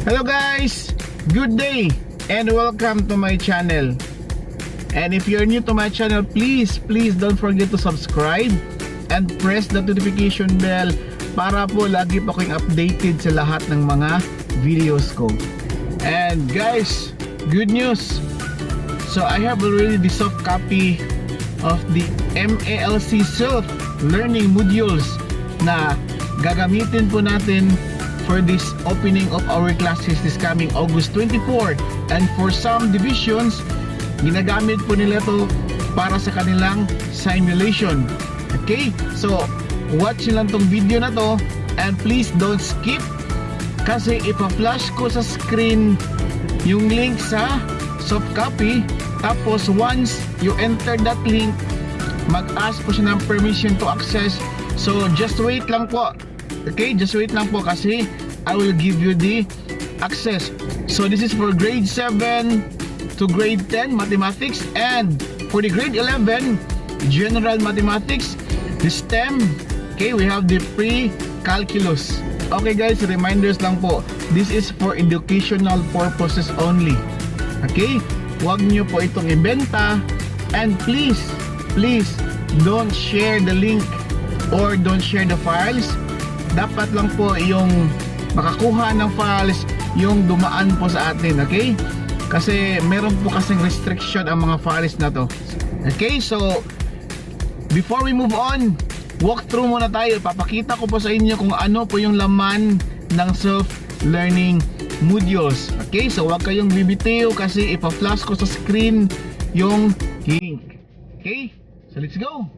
Hello guys, good day and welcome to my channel. And if you're new to my channel, please don't forget to subscribe and press the notification bell para po lagi po kayong updated sa lahat ng mga videos ko. And guys, good news. So I have already the soft copy of the MELC Self-Learning Modules na gagamitin po natin for this opening of our classes this coming August 24. And for some divisions, ginagamit po nila ito para sa kanilang simulation. Okay, so watch lang tong video na to and please don't skip, kasi ipa-flash ko sa screen yung link sa soft copy. Tapos once you enter that link, mag-ask po siya ng permission to access. So just wait lang po. Okay, just wait lang po kasi I will give you the access. So this is for grade 7 to grade 10 mathematics, and for the grade 11 general mathematics, the STEM. Okay, we have the pre-calculus. Okay guys, reminders lang po. This is for educational purposes only. Okay, huwag nyo po itong ibenta, and please don't share the link or don't share the files. Dapat lang po yung makakuha ng files yung dumaan po sa atin, okay? Kasi meron po kasing restriction ang mga files na to. Okay, so before we move on, walk through muna tayo. Papakita ko po sa inyo kung ano po yung laman ng self-learning modules. Okay, so huwag kayong bibitiw kasi ipa-flash ko sa screen yung link. Okay, so let's go.